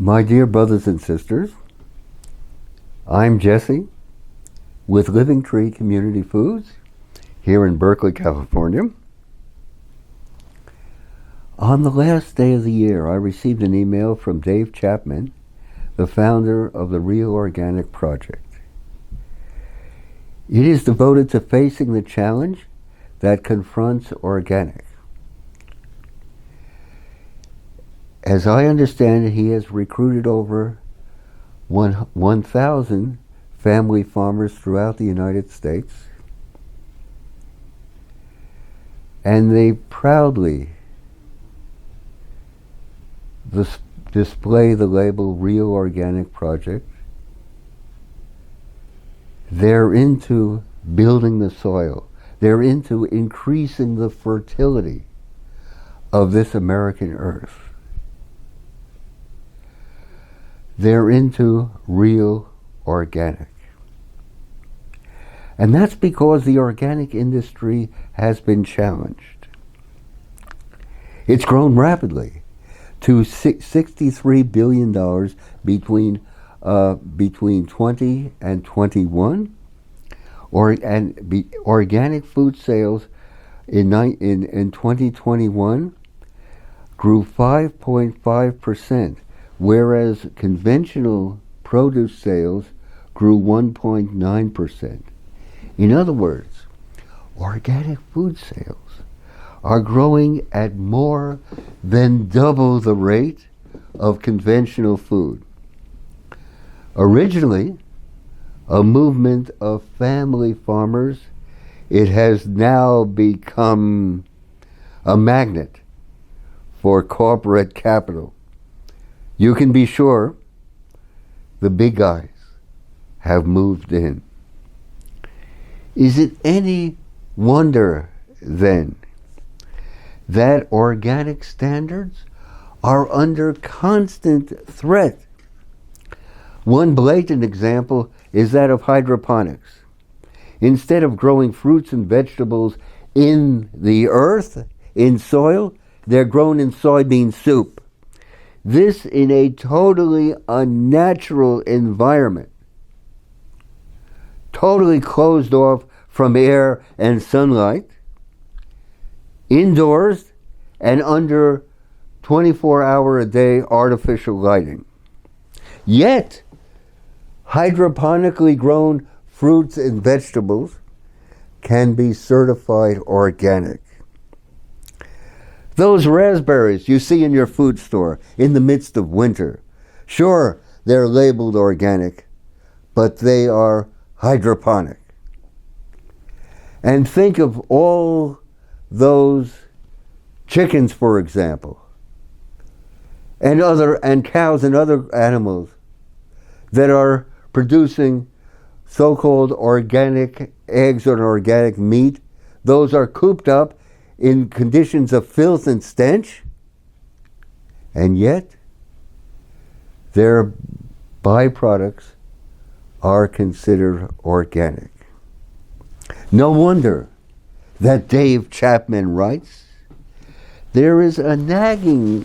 My dear brothers and sisters, I'm Jesse with Living Tree Community Foods here in Berkeley, California. On the last day of the year, I received an email from Dave Chapman, the founder of the Real Organic Project. It is devoted to facing the challenge that confronts organic. As I understand it, he has recruited over 1,000 family farmers throughout the United States, and they proudly display the label Real Organic Project. They're into building the soil. They're into increasing the fertility of this American earth. They're into real organic. And that's because the organic industry has been challenged. It's grown rapidly to $63 billion between 20 and 21. Organic food sales in 2021 grew 5.5%. Whereas conventional produce sales grew 1.9%. In other words, organic food sales are growing at more than double the rate of conventional food. Originally a movement of family farmers, it has now become a magnet for corporate capital. You can be sure the big guys have moved in. Is it any wonder, then, that organic standards are under constant threat? One blatant example is that of hydroponics. Instead of growing fruits and vegetables in the earth, in soil, they're grown in soybean soup. This in a totally unnatural environment, totally closed off from air and sunlight, indoors and under 24-hour-a-day artificial lighting. Yet, hydroponically grown fruits and vegetables can be certified organic. Those raspberries you see in your food store in the midst of winter, sure, they're labeled organic, but they are hydroponic. And think of all those chickens, for example, and cows and other animals that are producing so-called organic eggs or organic meat. Those are cooped up in conditions of filth and stench, and yet their byproducts are considered organic. No wonder that Dave Chapman writes, there is a nagging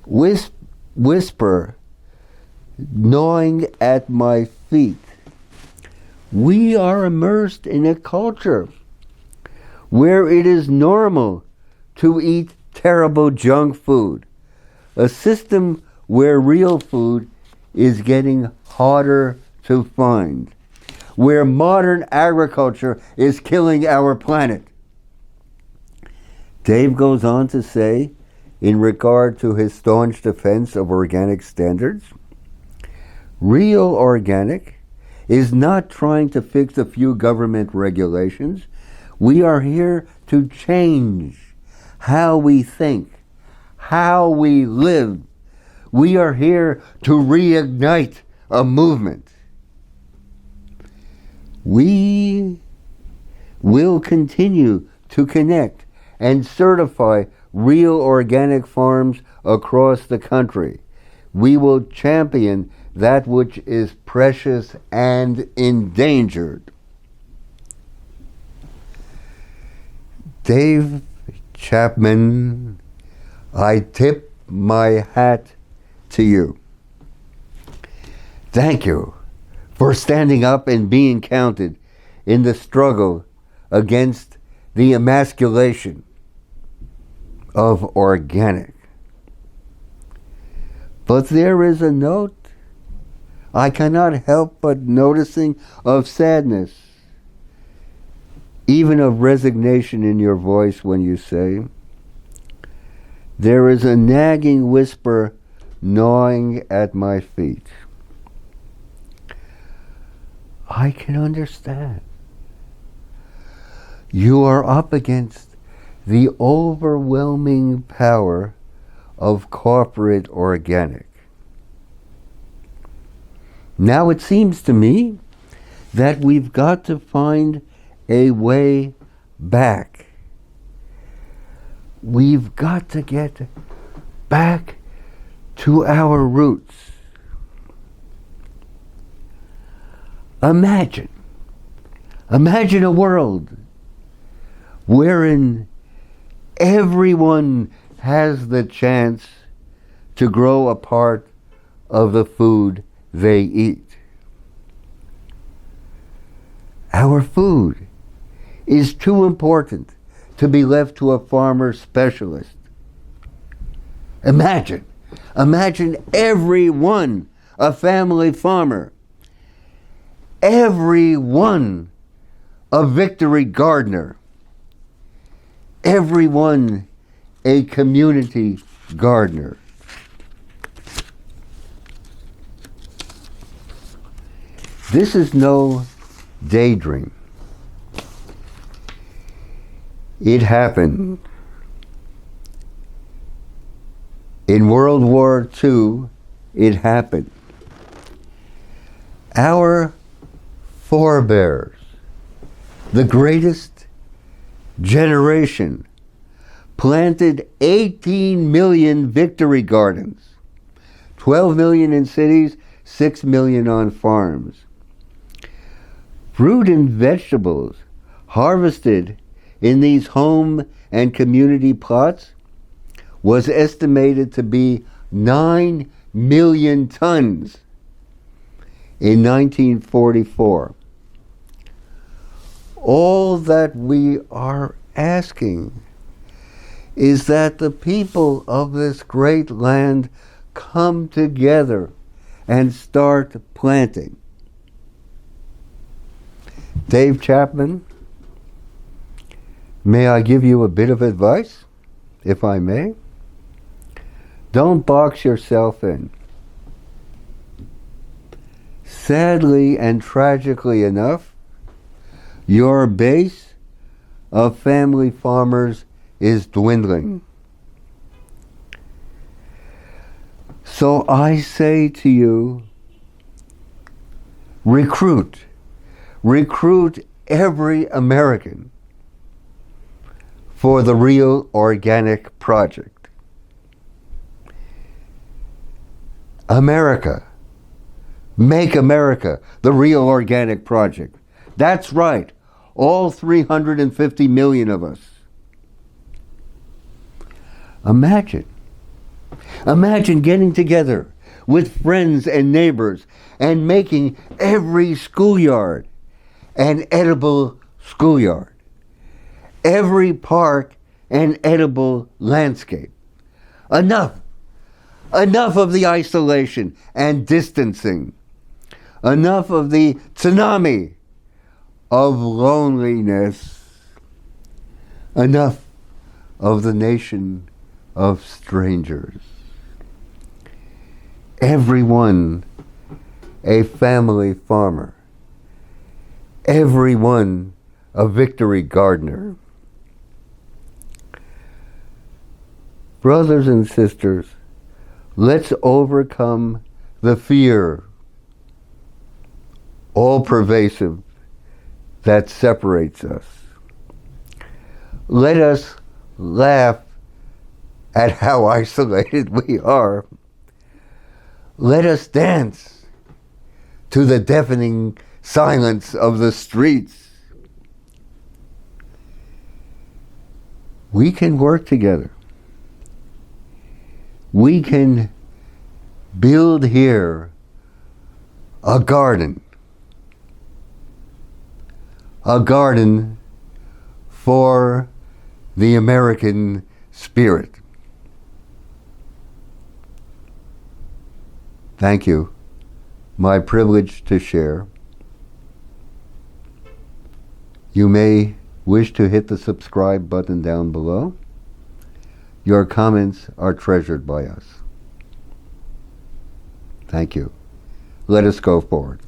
whisper gnawing at my feet. We are immersed in a culture where it is normal to eat terrible junk food, a system where real food is getting harder to find, where modern agriculture is killing our planet. Dave goes on to say, in regard to his staunch defense of organic standards, real organic is not trying to fix a few government regulations. We are here to change how we think, how we live. We are here to reignite a movement. We will continue to connect and certify real organic farms across the country. We will champion that which is precious and endangered. Dave Chapman, I tip my hat to you. Thank you for standing up and being counted in the struggle against the emasculation of organic. But there is a note I cannot help but noticing of sadness, even of resignation in your voice when you say, there is a nagging whisper gnawing at my feet. I can understand. You are up against the overwhelming power of corporate organic. Now it seems to me that we've got to find a way back. We've got to get back to our roots. Imagine a world wherein everyone has the chance to grow a part of the food they eat. Our food is too important to be left to a farmer specialist. Imagine everyone a family farmer, everyone a victory gardener, everyone a community gardener. This is no daydream. It happened. In World War II, it happened. Our forebears, the greatest generation, planted 18 million victory gardens, 12 million in cities, 6 million on farms. Fruit and vegetables harvested in these home and community plots was estimated to be 9 million tons in 1944. All that we are asking is that the people of this great land come together and start planting. Dave Chapman, may I give you a bit of advice, if I may? Don't box yourself in. Sadly and tragically enough, your base of family farmers is dwindling. So I say to you, recruit every American for the Real Organic Project. America, make America the Real Organic Project. That's right, all 350 million of us. Imagine getting together with friends and neighbors and making every schoolyard an edible schoolyard, every park an edible landscape. Enough of the isolation and distancing. Enough of the tsunami of loneliness. Enough of the nation of strangers. Everyone a family farmer. Everyone a victory gardener. Brothers and sisters, let's overcome the fear, all pervasive, that separates us. Let us laugh at how isolated we are. Let us dance to the deafening silence of the streets. We can work together. We can build here a garden for the American spirit. Thank you. My privilege to share. You may wish to hit the subscribe button down below. Your comments are treasured by us. Thank you. Let us go forward.